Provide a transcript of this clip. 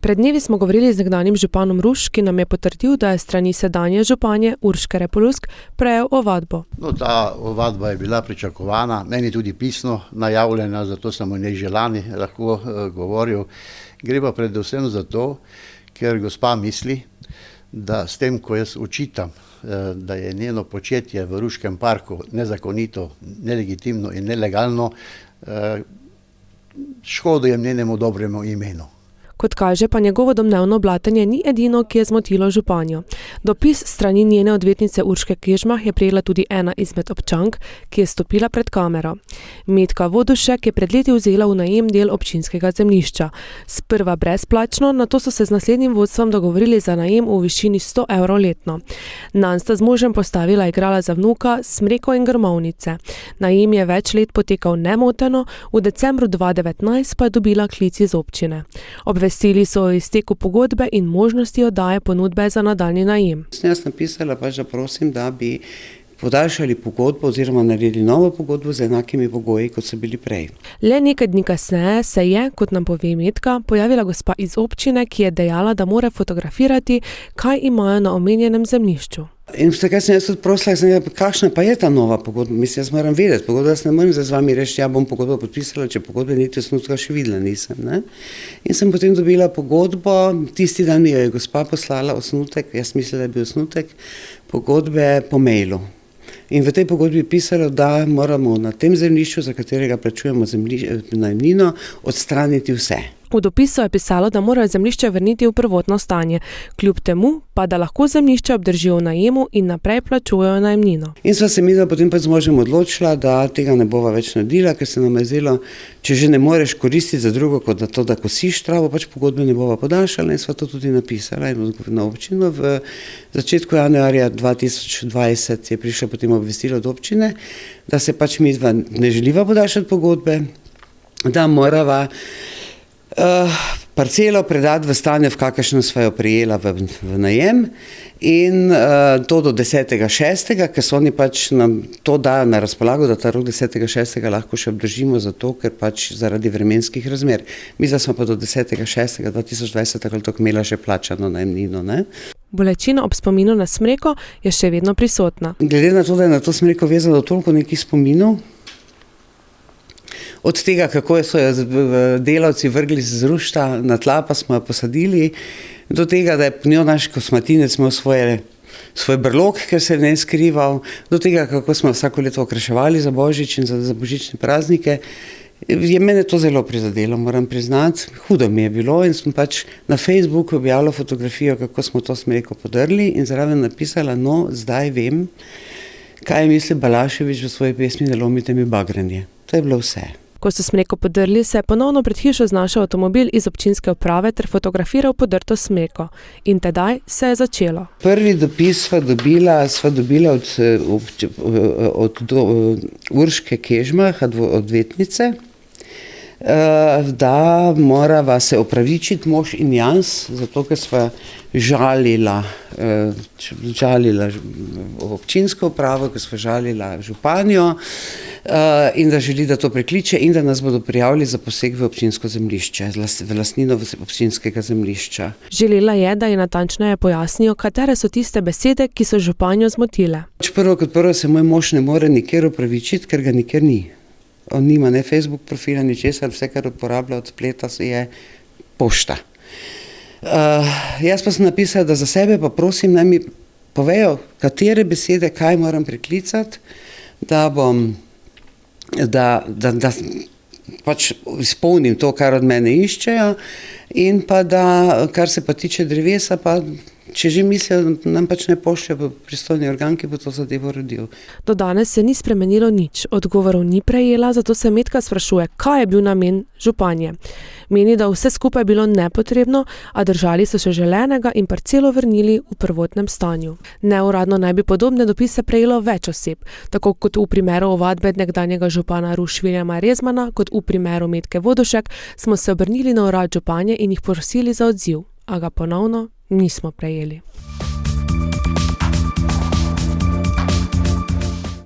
Pred dnevi smo govorili z nekdanjim županom Ruš, ki nam je potrdil, da je strani sedanje županje Urške Repolusk prejel ovadbo. No, ta ovadba je bila pričakovana, meni tudi pisno najavljena, zato sem o njej že lani lahko govoril. Gre pa predvsem za to, ker gospa misli, da s tem, ko jaz očitam, da je njeno početje v Ruškem parku nezakonito, nelegitimno in nelegalno, škodujem njenemu dobremu imenu. Kot kaže, pa njegovo domnevno blatenje ni edino, ki je zmotilo županjo. Dopis strani njene odvetnice Urške Kežmah je prejela tudi ena izmed občank, ki je stopila pred kamero. Metka Vodušek je pred leti vzela v najem del občinskega zemljišča. Sprva brezplačno, nato so se z naslednjim vodstvom dogovorili za najem v višini 100 evrov letno. Nanj sta z možem postavila igrala za vnuka, smreko in grmovnice. Najem je več let potekal nemoteno, v decembru 2019 pa je dobila klic iz občine. Obvestili so o izteku pogodbe in možnosti oddaje ponudbe za nadaljnji najem. Jaz napisala pač, da prosim, da bi podaljšali pogodbo oziroma naredili novo pogodbo z enakimi pogoji, kot so bili prej. Le nekaj dni kasneje se je, kot nam pove Metka, pojavila gospa iz občine, ki je dejala, da mora fotografirati, kaj imajo na omenjenem zemljišču. In takaj sem jaz tudi prosila, kakšna pa je ta nova pogodba? Mislim, jaz moram vedeti, pogodba jaz ne morem z vami reči, ja bom pogodbo podpisala, če pogodbe niti osnutka še videla nisem. Ne? In sem potem dobila pogodbo, tisti dan mi jo je gospa poslala osnutek, jaz mislim, da je bil osnutek pogodbe po mailu. In v tej pogodbi je pisalo, da moramo na tem zemljišču, za katerega plačujemo najemnino, odstraniti vse. V dopisu je pisalo, da morajo zemljišče vrniti v prvotno stanje, kljub temu pa, da lahko zemljišče obdržijo v najemu in naprej plačujejo najemnino. In sva se mi potem pa z možem odločila, da tega ne bova več naredila, ker se nam je zdelo, če že ne moreš koristiti za drugo, kot da to, da kosiš travo, pač pogodbe ne bova podaljšala in sva to tudi napisala na občino. V začetku januarja 2020 je prišlo potem obvestilo od občine, da se pač mi ne želiva podaljšati pogodbe, da morava parcelo predati v stanje, v kakršno sva jo prijela v najem in to do 10.6., ker so oni pač nam to dajo na razpolago, da ta rok 10.6. lahko še obdržimo zato, ker pač zaradi vremenskih razmer. Mi smo pa do 10.6.2020 ali tako imela že plačano najemnino, ne? Bolečina ob spominu na smreko je še vedno prisotna. Glede na to, da je na to smreko vezano toliko nekih spominov, od tega, kako so jo delavci vrgli z rušta na tla, pa smo jo posadili, do tega, da je njo naš kosmatinec imel svoj brlog, ker se je ne skrival, do tega, kako smo vsako leto okraševali za Božič in za božične praznike, je mene to zelo prizadelo, moram priznati, hudo mi je bilo in sem pač na Facebooku objavila fotografijo, kako smo to smreko podrli in zraven napisala, no, zdaj vem, kaj misli Balašević v svoji pesmi Ne lomite mi bagranje. To je bilo vse. Ko so smreko podrli, se je ponovno pred hišo znašel avtomobil iz občinske uprave ter fotografiral podrto smreko. In tedaj se je začelo. Prvi dopis sva dobila od Urške Kežmah, odvetnice, da morava se opravičiti mož in jaz, zato ker sva žalila občinsko upravo, ker sva žalila županjo in da želi, da to prekliče in da nas bodo prijavili za poseg v občinsko zemljišče, v lastnino občinskega zemljišča. Želela je, da ji natančneje pojasnijo, katere so tiste besede, ki so županjo zmotile. Prvo kot prvo se moj mož ne more nikjer opravičiti, ker ga nikjer ni. On nima ne Facebook profila, ni česar, vse, kar uporablja od spleta, je pošta. Jaz pa sem napisala, da za sebe pa prosim, naj mi povejo, katere besede, kaj moram preklicati, da pač izpolnim to, kar od mene iščejo in pa da, kar se pa tiče drevesa, pa če že mislijo, nam pač ne pošljajo pristojni organ, ki bo to zadevo uredil. Do danes se ni spremenilo nič, odgovorov ni prejela, zato se Metka sprašuje, kaj je bil namen županje. Meni, da vse skupaj bilo nepotrebno, a držali so se želenega in parcelo vrnili v prvotnem stanju. Neuradno naj bi podobne dopise prejelo več oseb, tako kot v primeru ovadbe nekdanjega župana Ruš Viljama Rezmana, kot v primeru Metke Vodušek, smo se obrnili na urad županje in jih prosili za odziv, a ga ponovno nismo prejeli.